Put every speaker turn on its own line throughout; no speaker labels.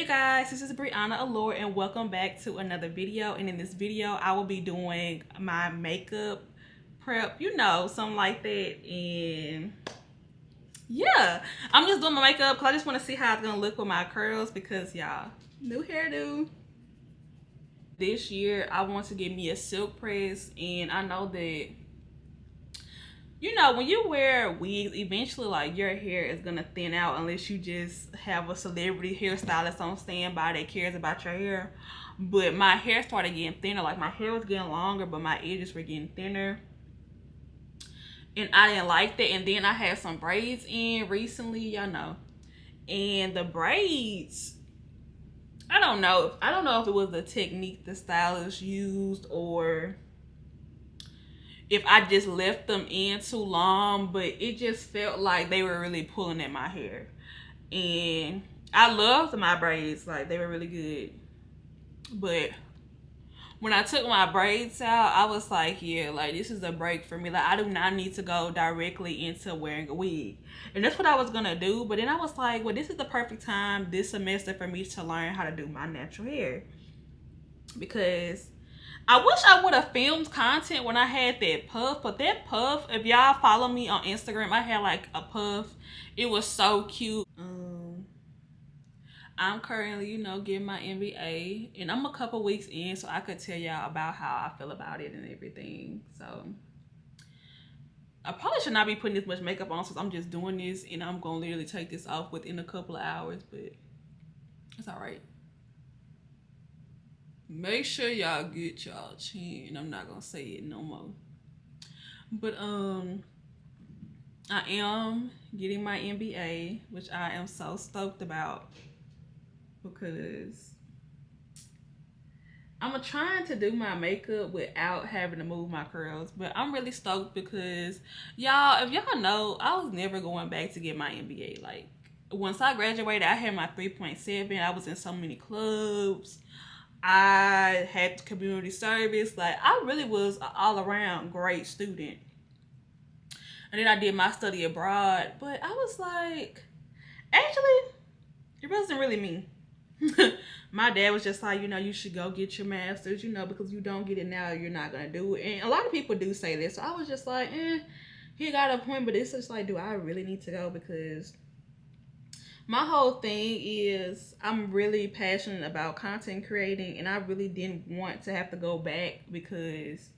Hey you guys, this is Brianna Allure and welcome back to another video. And in this video I will be doing my makeup prep, something like that. And yeah, I'm just doing my makeup because I just want to see how it's gonna look with my curls because y'all, new hairdo. This year I want to get me a silk press, and I know that when you wear wigs, eventually like your hair is gonna thin out unless you just have a celebrity hairstylist on standby that cares about your hair. But my hair started getting thinner. Like my hair was getting longer, but my edges were getting thinner, and I didn't like that. And then I had some braids in recently, and the braids, I don't know if it was the technique the stylist used or if I just left them in too long, but it just felt like they were really pulling at my hair. And I loved my braids, like they were really good. But when I took my braids out, I was like, yeah, like this is a break for me. Like I do not need to go directly into wearing a wig. And that's what I was gonna do. But then I was like, well, this is the perfect time this semester for me to learn how to do my natural hair. Because I wish I would have filmed content when I had that puff, but that puff, if y'all follow me on Instagram, I had like a puff. It was so cute. I'm currently, getting my MBA, and I'm a couple weeks in, so I could tell y'all about how I feel about it and everything. So I probably should not be putting this much makeup on since I'm just doing this, and I'm gonna literally take this off within a couple of hours, but it's all right. Make sure y'all get y'all chin. I'm not gonna say it no more. But I am getting my MBA, which I am so stoked about because I'm trying to do my makeup without having to move my curls. But I'm really stoked because y'all, if y'all know, I was never going back to get my MBA. Like once I graduated, I had my 3.7. I was in so many clubs. I had community service. Like I really was an all-around great student. And then I did my study abroad, but I was like, actually it wasn't really me. My dad was just like, you should go get your master's, because you don't get it now, you're not gonna do it. And a lot of people do say this, so I was just like, he got a point. But it's just like, do I really need to go? Because my whole thing is I'm really passionate about content creating, and I really didn't want to have to go back because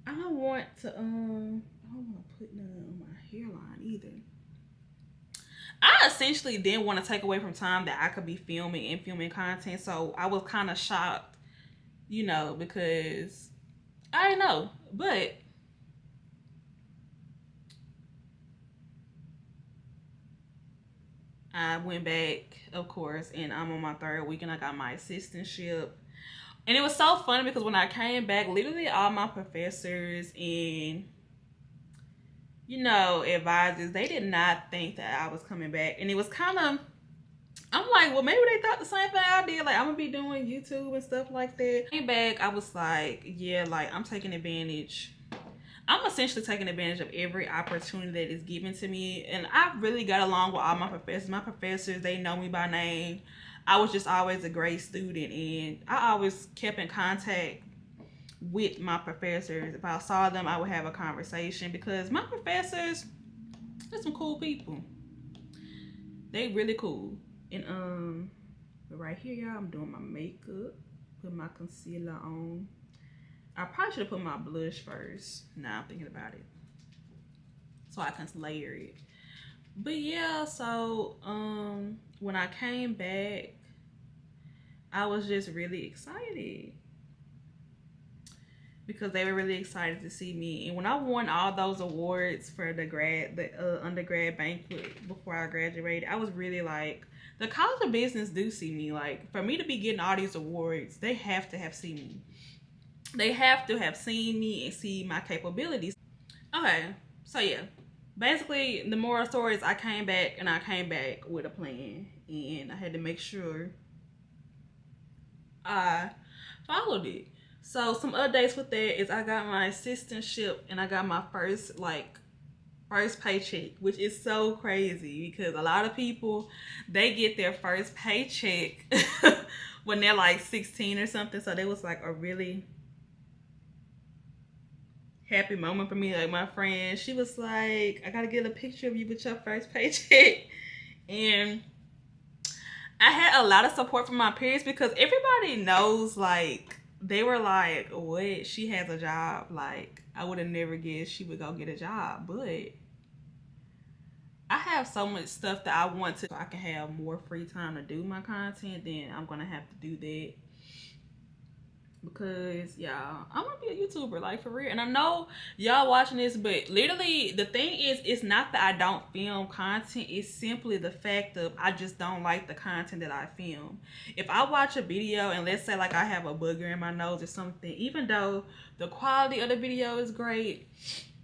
I don't want to put none on my hairline either. I essentially didn't want to take away from time that I could be filming content, so I was kind of shocked, because I didn't know. But I went back, of course, and I'm on my 3rd week, and I got my assistantship. And it was so funny because when I came back, literally all my professors and, advisors, they did not think that I was coming back. And it was kind of, I'm like, well, maybe they thought the same thing I did. Like, I'm going to be doing YouTube and stuff like that. Came back, I was like, yeah, like, I'm taking advantage. I'm essentially taking advantage of every opportunity that is given to me. And I really got along with all my professors. My professors, they know me by name. I was just always a great student, and I always kept in contact with my professors. If I saw them, I would have a conversation because my professors, they're some cool people. They really cool. And but right here, y'all, I'm doing my makeup, put my concealer on. I probably should have put my blush first. Now I'm thinking about it, so I can layer it. But yeah, so when I came back, I was just really excited because they were really excited to see me. And when I won all those awards for the undergrad banquet before I graduated, I was really like, the College of Business do see me. Like, for me to be getting all these awards, they have to have seen me. They have to have seen me and see my capabilities. Okay, so yeah, basically the moral story is I came back, and I came back with a plan, and I had to make sure I followed it. So some updates with that is I got my assistantship, and I got my first like first paycheck, which is so crazy because a lot of people, they get their first paycheck when they're like 16 or something. So that was like a really happy moment for me. Like my friend, she was like, I gotta get a picture of you with your first paycheck. And I had a lot of support from my peers because everybody knows, like, they were like, what? She has a job. Like, I would have never guessed she would go get a job. But I have so much stuff that I want to, so I can have more free time to do my content, then I'm going to have to do that. Because, y'all, I'm going to be a YouTuber, like, for real. And I know y'all watching this, but literally, the thing is, it's not that I don't film content. It's simply the fact of I just don't like the content that I film. If I watch a video, and let's say, like, I have a booger in my nose or something, even though the quality of the video is great,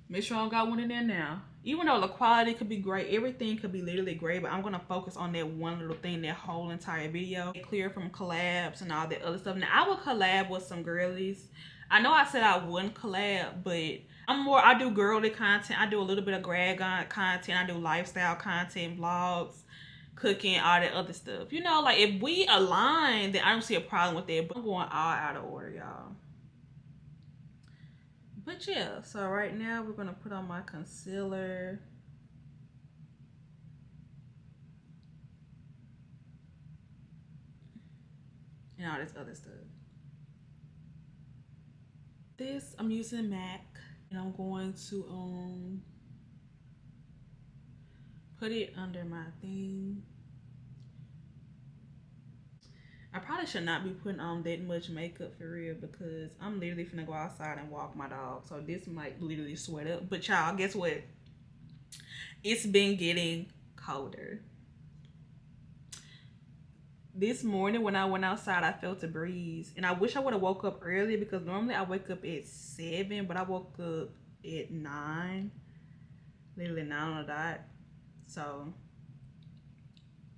make sure I don't got one in there now. Even though the quality could be great, everything could be literally great, but I'm going to focus on that one little thing, that whole entire video. Clear from collabs and all that other stuff. Now, I would collab with some girlies. I know I said I wouldn't collab, but I do girly content. I do a little bit of grad content. I do lifestyle content, vlogs, cooking, all that other stuff. You know, like, if we align, then I don't see a problem with that, but I'm going all out of order, y'all. But yeah, so right now we're going to put on my concealer. And all this other stuff. This, I'm using MAC. And I'm going to put it under my thing. I probably should not be putting on that much makeup for real because I'm literally finna go outside and walk my dog. So this might literally sweat up. But y'all, guess what? It's been getting colder. This morning when I went outside, I felt a breeze. And I wish I would have woke up early because normally I wake up at 7, but I woke up at 9. Literally 9 on the dot. So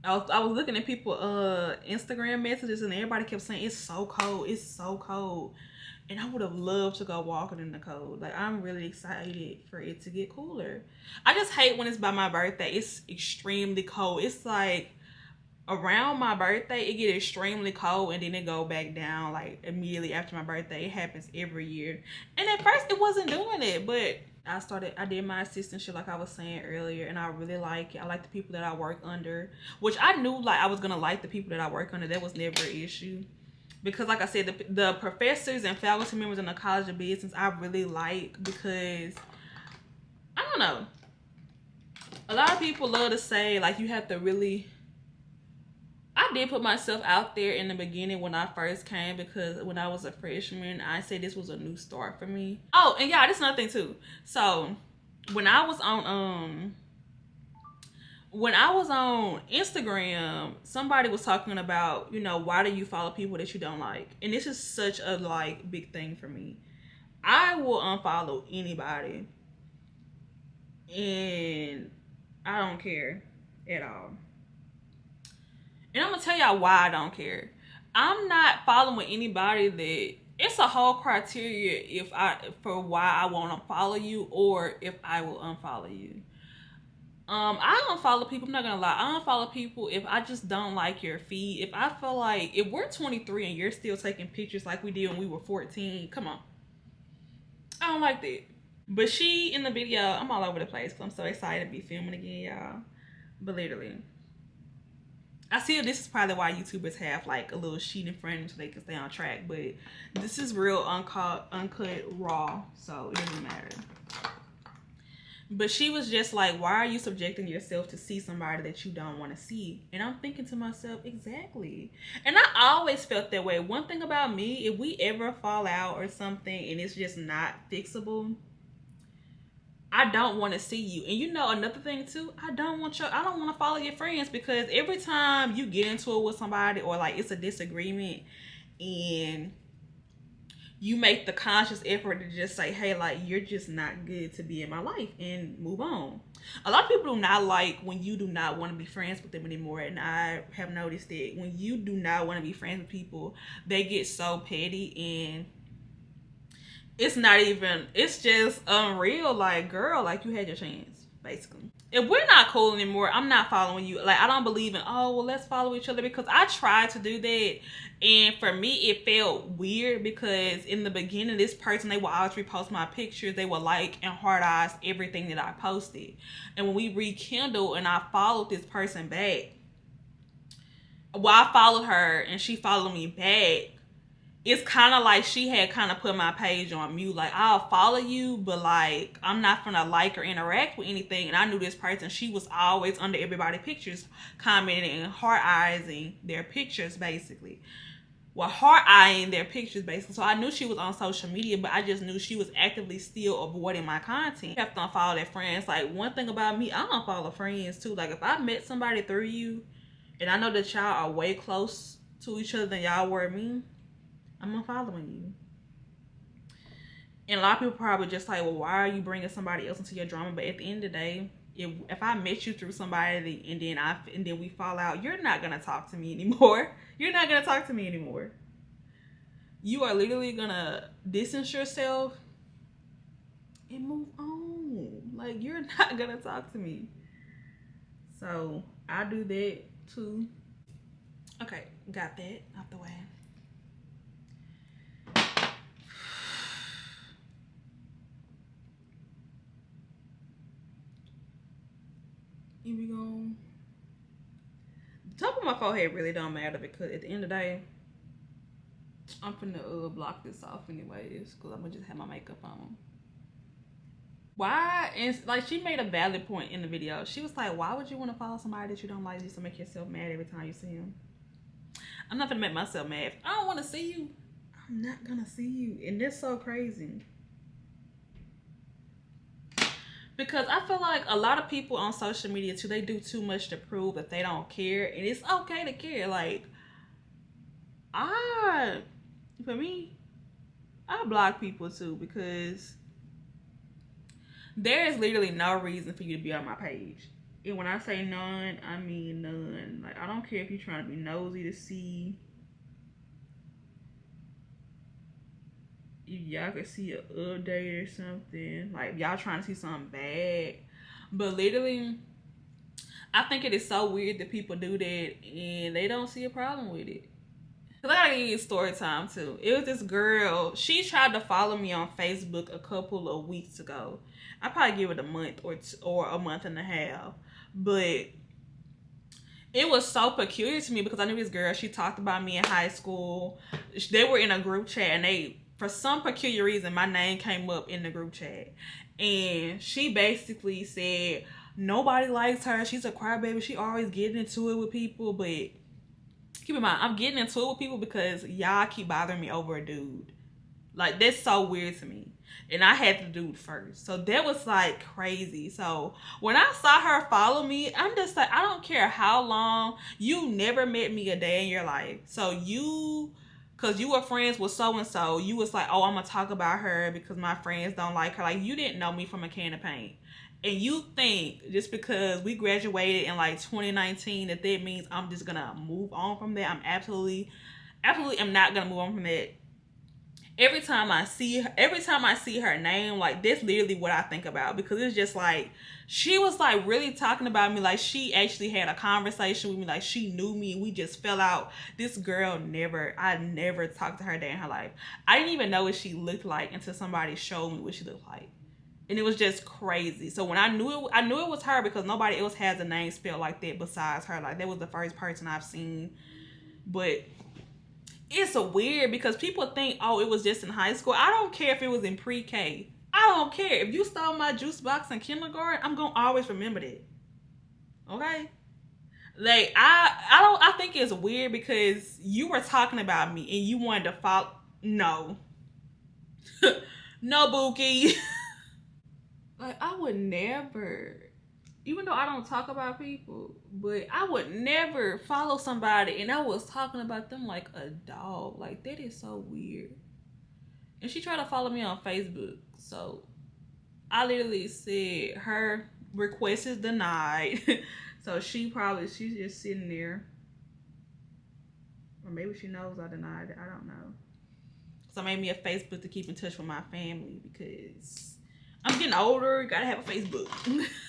I was looking at people Instagram messages and everybody kept saying it's so cold, it's so cold. And I would have loved to go walking in the cold. Like, I'm really excited for it to get cooler. I just hate when it's by my birthday. It's extremely cold. It's like around my birthday it get extremely cold and then it go back down like immediately after my birthday. It happens every year. And at first it wasn't doing it, but I did my assistantship like I was saying earlier, and I really like it. I like the people that I work under, which I knew like I was gonna like the people that I work under. That was never an issue because, like I said, the professors and faculty members in the College of Business I really like because I don't know. A lot of people love to say like you have to really. I did put myself out there in the beginning when I first came because when I was a freshman, I said this was a new start for me. Oh, and yeah, this is another thing too. So when I was on Instagram, somebody was talking about, you know, why do you follow people that you don't like? And this is such a like big thing for me. I will unfollow anybody and I don't care at all. And I'm gonna tell y'all why I don't care. I'm not following anybody that it's a whole criteria for why I want to follow you or if I will unfollow you. I don't follow people. I'm not gonna lie. I don't follow people if I just don't like your feed. If I feel like if we're 23 and you're still taking pictures like we did when we were 14, come on. I don't like that. But she in the video, I'm all over the place because I'm so excited to be filming again, y'all. But literally. I see this is probably why YouTubers have like a little sheet in front of them so they can stay on track, but this is real uncut raw, so it doesn't matter. But she was just like, why are you subjecting yourself to see somebody that you don't want to see? And I'm thinking to myself, exactly. And I always felt that way. One thing about me, if we ever fall out or something and it's just not fixable, I don't want to see you. And you know another thing too, I don't want to follow your friends because every time you get into it with somebody or like it's a disagreement and you make the conscious effort to just say, hey, like you're just not good to be in my life and move on. A lot of people do not like when you do not want to be friends with them anymore, and I have noticed that when you do not want to be friends with people, they get so petty and it's not even, it's just unreal. Like, girl, like you had your chance, basically. If we're not cool anymore, I'm not following you. Like, I don't believe in, oh, well, let's follow each other, because I tried to do that. And for me, it felt weird because in the beginning, this person, they would always repost my pictures. They would like and heart eyes everything that I posted. And when we rekindled and I followed this person back, well, I followed her and she followed me back. It's kind of like she had kind of put my page on mute. Like, I'll follow you, but like, I'm not gonna like or interact with anything. And I knew this person, she was always under everybody's pictures, commenting and heart-eying their pictures, basically. Well, heart-eyeing their pictures, basically. So I knew she was on social media, but I just knew she was actively still avoiding my content. I have to unfollow their friends. Like, one thing about me, I don't follow friends too. Like, if I met somebody through you, and I know that y'all are way close to each other than y'all were me, I'm unfollowing you. And a lot of people probably just like, well, why are you bringing somebody else into your drama? But at the end of the day, if I met you through somebody and then we fall out, you're not gonna talk to me anymore. You're not gonna talk to me anymore. You are literally gonna distance yourself and move on. Like, you're not gonna talk to me. So I do that too. Okay, got that out the way. Here we go. The top of my forehead really don't matter because at the end of the day, I'm finna block this off anyways because I'm gonna just have my makeup on. Why? And like, she made a valid point in the video. She was like, why would you want to follow somebody that you don't like just to make yourself mad every time you see him? I'm not gonna make myself mad. If I don't want to see you, I'm not gonna see you. And that's so crazy. Because I feel like a lot of people on social media too, they do too much to prove that they don't care. And it's okay to care. Like, for me, I block people too because there is literally no reason for you to be on my page. And when I say none, I mean none. Like, I don't care if you're trying to be nosy to see if y'all could see an update or something. Like, y'all trying to see something bad. But literally, I think it is so weird that people do that and they don't see a problem with it. Cause I gotta give you story time too. It was this girl, she tried to follow me on Facebook a couple of weeks ago. I probably give it a month or a month and a half. But it was so peculiar to me because I knew this girl, she talked about me in high school. They were in a group chat and for some peculiar reason, my name came up in the group chat. And she basically said, nobody likes her. She's a crybaby. She always getting into it with people. But keep in mind, I'm getting into it with people because y'all keep bothering me over a dude. Like, that's so weird to me. And I had the dude first. So that was like crazy. So when I saw her follow me, I'm just like, I don't care how long. You never met me a day in your life. So because you were friends with so-and-so, you was like, oh, I'm going to talk about her because my friends don't like her. Like, you didn't know me from a can of paint. And you think just because we graduated in like 2019 that means I'm just going to move on from that. I'm absolutely am not going to move on from that. Every time I see her name, like, that's literally what I think about because it's just like, she was like really talking about me. Like, she actually had a conversation with me. Like, she knew me and we just fell out. This girl I never talked to her day in her life. I didn't even know what she looked like until somebody showed me what she looked like. And it was just crazy. So when I knew it was her because nobody else has a name spelled like that besides her. Like, that was the first person I've seen. But it's a weird because people think, oh, it was just in high school. I don't care if it was in pre-K. I don't care. If you stole my juice box in kindergarten, I'm going to always remember that. Okay? Like, I think it's weird because you were talking about me and you wanted to follow. No. No, Bookie. Like, I would never, even though I don't talk about people, but I would never follow somebody and I was talking about them like a dog. Like, that is so weird. And she tried to follow me on Facebook. So I literally said her request is denied. So she's just sitting there. Or maybe she knows I denied it. I don't know. So I made me a Facebook to keep in touch with my family because I'm getting older, you gotta have a Facebook.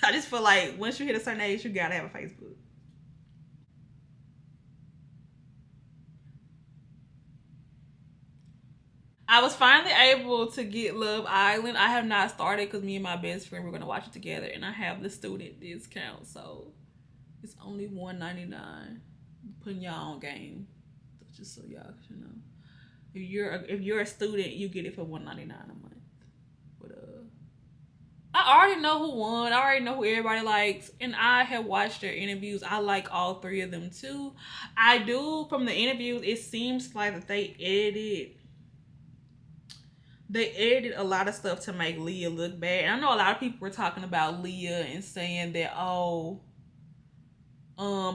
I just feel like once you hit a certain age, you gotta have a Facebook. I was finally able to get Love Island. I have not started because me and my best friend were gonna watch it together, and I have the student discount, so it's only $1.99. Putting y'all on game, just so y'all should know. If you're a student, you get it for $1.99 a month. But I already know who won. I already know who everybody likes, and I have watched their interviews. I like all three of them too. I do from the interviews. It seems like that they edited a lot of stuff to make Leah look bad. And I know a lot of people were talking about Leah and saying that, oh,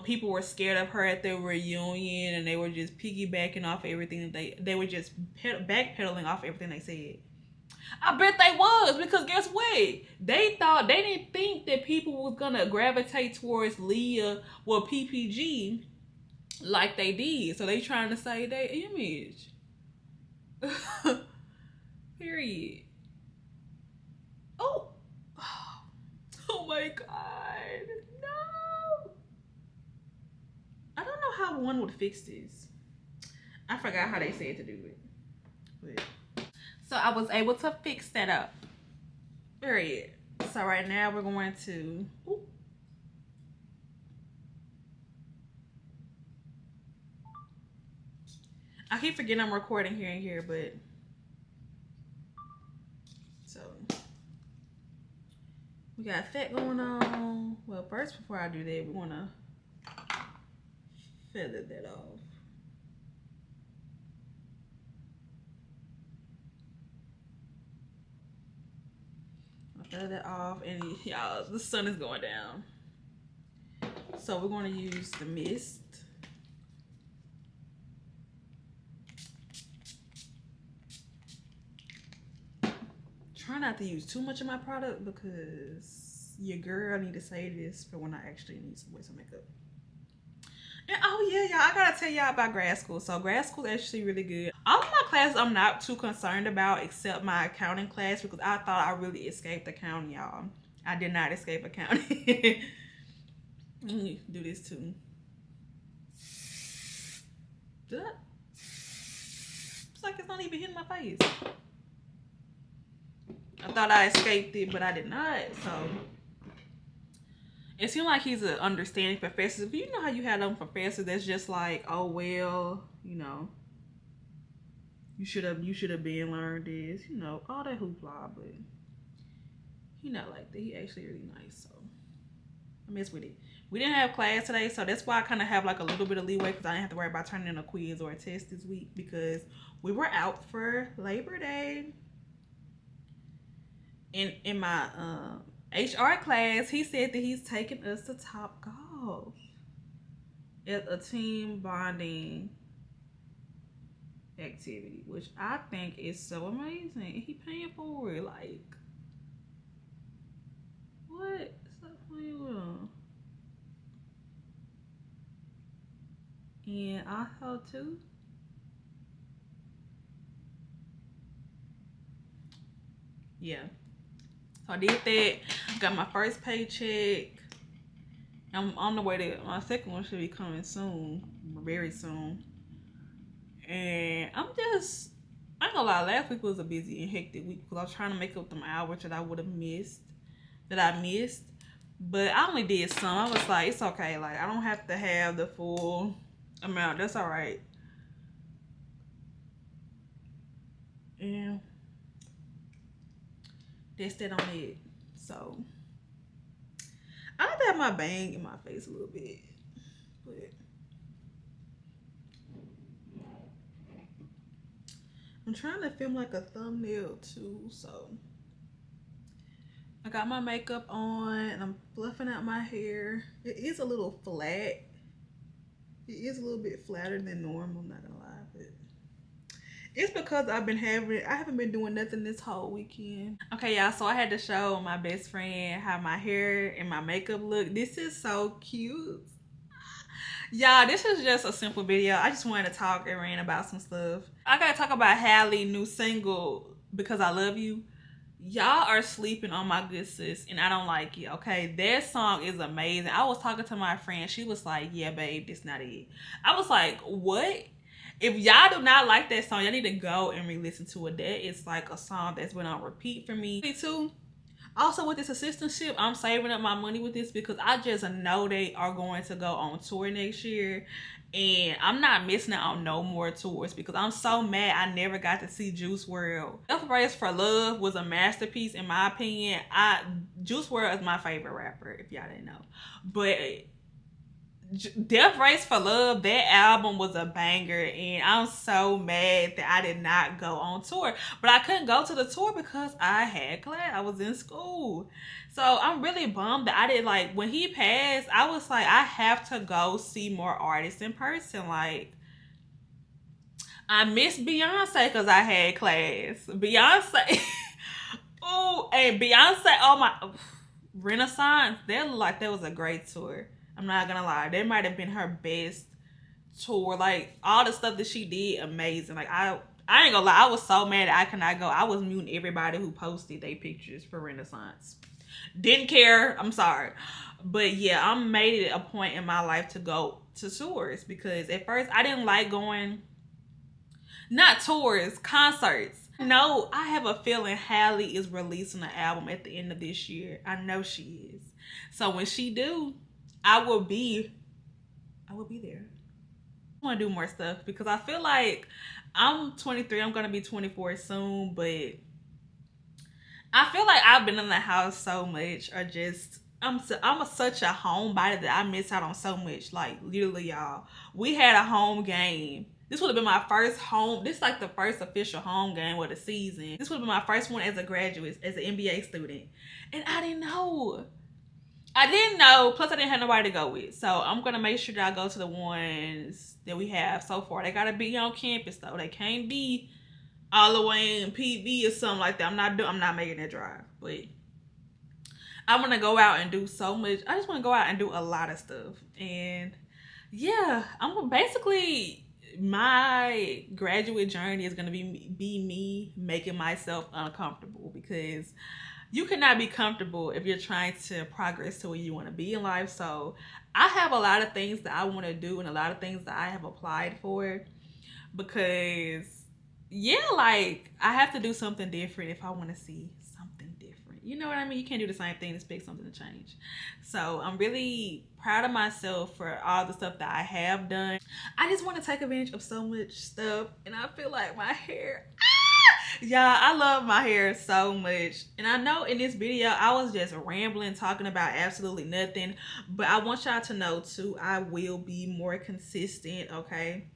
people were scared of her at their reunion and they were just piggybacking off everything that they were just backpedaling off everything they said. I bet they was, because guess what? They didn't think that people was gonna gravitate towards Leah or PPG like they did. So they trying to save their image. Period. Oh. Oh my God. No. I don't know how one would fix this. I forgot how they said to do it. But, so I was able to fix that up. Period. So right now we're going to... Ooh. I keep forgetting I'm recording here and here, but... So... We got that going on. Well, first, before I do that, we want to feather that off. I'll feather that off, and y'all, the sun is going down. So we're going to use the mist. Try not to use too much of my product because your girl need to save this for when I actually need to wear some makeup. And oh yeah, y'all, I gotta tell y'all about grad school. So grad school is actually really good. All of my classes I'm not too concerned about except my accounting class, because I thought I really escaped accounting, y'all. I did not escape accounting. Let me do this too. Did I? It's like it's not even hitting my face. I thought I escaped it, but I did not. So it seemed like he's an understanding professor. But you know how you have them professors that's just like, oh well, you know, you should have been learned this, you know, all that hoopla. But he not like that. He actually really nice. So I mess with it. We didn't have class today, so that's why I kind of have like a little bit of leeway, because I didn't have to worry about turning in a quiz or a test this week because we were out for Labor Day. In my HR class, he said that he's taking us to Top Golf. It's a team bonding activity, which I think is so amazing. He paying for it, like, what? Stop playing with him. And I thought too. Yeah. So I did that. Got my first paycheck. I'm on the way to my second one, should be coming soon, very soon. And I ain't gonna lie, last week was a busy and hectic week because I was trying to make up them hours that I would have missed, that I missed. But I only did some. I was like, it's okay. Like, I don't have to have the full amount. That's all right. And that's that on it. So I like to have my bang in my face a little bit, but I'm trying to film like a thumbnail too. So I got my makeup on and I'm fluffing out my hair. It is a little flat. It is a little bit flatter than normal, I'm not gonna lie, but it's because I haven't been doing nothing this whole weekend. Okay, y'all, so I had to show my best friend how my hair and my makeup look. This is so cute. Y'all, this is just a simple video. I just wanted to talk and rant about some stuff. I gotta talk about Halle's new single, Because I Love You. Y'all are sleeping on my good sis, and I don't like it, okay? That song is amazing. I was talking to my friend. She was like, yeah, babe, this not it. I was like, what? If y'all do not like that song, y'all need to go and re-listen to it. That is like a song that's been on repeat for me. Me too. Also, with this assistantship, I'm saving up my money with this because I just know they are going to go on tour next year. And I'm not missing out on no more tours because I'm so mad I never got to see Juice WRLD. Death Race for Love was a masterpiece in my opinion. Juice WRLD is my favorite rapper, if y'all didn't know. But Death Race for Love, that album was a banger, and I'm so mad that I did not go on tour. But I couldn't go to the tour because I had class. I was in school. So I'm really bummed that I did. Like, when he passed, I was like, I have to go see more artists in person. Like, I miss Beyonce because I had class. Beyonce. Oh, and Beyonce, oh my, Renaissance, that looked like that was a great tour. I'm not gonna lie, that might have been her best tour. Like, all the stuff that she did, amazing. Like, I ain't gonna lie, I was so mad that I could not go. I was muting everybody who posted their pictures for Renaissance. Didn't care, I'm sorry. But yeah, I made it a point in my life to go to tours because at first I didn't like going, not tours, concerts. No, I have a feeling Halle is releasing an album at the end of this year. I know she is. So when she do, I will be there. I want to do more stuff because I feel like I'm 23. I'm going to be 24 soon, but I feel like I've been in the house so much, or just I'm such a homebody that I miss out on so much. Like, literally, y'all, we had a home game. This would have been my first home. This is like the first official home game of the season. This would have been my first one as a graduate, as an MBA student, and I didn't know. Plus I didn't have nobody to go with. So I'm going to make sure that I go to the ones that we have so far. They got to be on campus though. They can't be all the way in PV or something like that. I'm not making that drive. But I want to go out and do so much. I just want to go out and do a lot of stuff. And yeah, basically my graduate journey is going to be me making myself uncomfortable, because you cannot be comfortable if you're trying to progress to where you want to be in life. So I have a lot of things that I want to do and a lot of things that I have applied for, because yeah, like, I have to do something different if I want to see something different. You know what I mean? You can't do the same thing and expect something to change. So I'm really proud of myself for all the stuff that I have done. I just want to take advantage of so much stuff, and I feel like my hair, yeah, I love my hair so much. And I know in this video I was just rambling, talking about absolutely nothing, but I want y'all to know too, I will be more consistent, okay?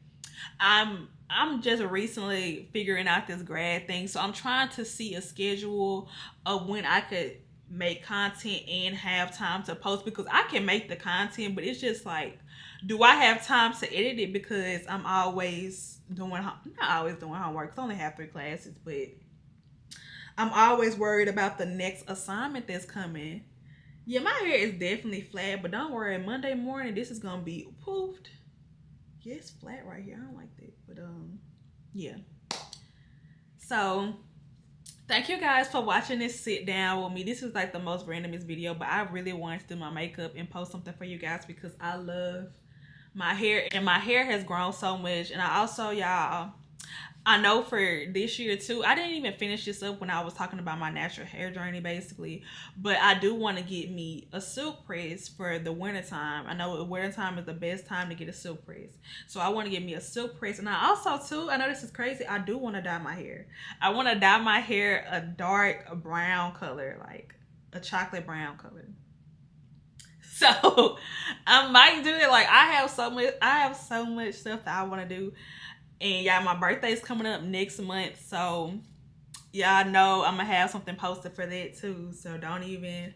I'm just recently figuring out this grad thing, so I'm trying to see a schedule of when I could make content and have time to post, because I can make the content, but it's just like, do I have time to edit it? Because I'm always doing, not always doing homework, because I only have 3 classes, but I'm always worried about the next assignment that's coming. Yeah, my hair is definitely flat, but don't worry, Monday morning this is gonna be poofed. Yeah, it's flat right here. I don't like that, but yeah. So thank you guys for watching this sit down with me. This is like the most randomest video, but I really wanted to do my makeup and post something for you guys because I love my hair, and my hair has grown so much. And I also, y'all, I know for this year too, I didn't even finish this up when I was talking about my natural hair journey basically, but I do want to get me a silk press for the winter time. I know winter time is the best time to get a silk press, so I want to get me a silk press. And I also too, I know this is crazy, I do want to dye my hair. I want to dye my hair a dark brown color, like a chocolate brown color. So I might do it. Like, I have so much stuff that I want to do. And y'all, my birthday's coming up next month, so y'all know I'm gonna have something posted for that too. So don't even,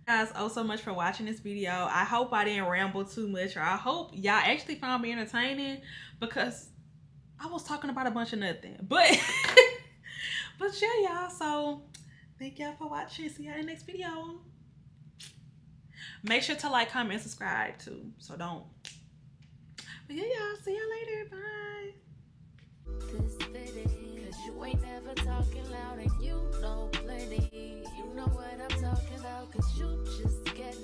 guys, oh so much for watching this video. I hope I didn't ramble too much, or I hope y'all actually found me entertaining, because I was talking about a bunch of nothing. But but yeah, y'all, so thank y'all for watching. See y'all in the next video. Make sure to like, comment, and subscribe too, so don't. But yeah, y'all, see y'all later. Bye.
ain't never talking loud and you know plenty. You know what I'm talking about, cause you just get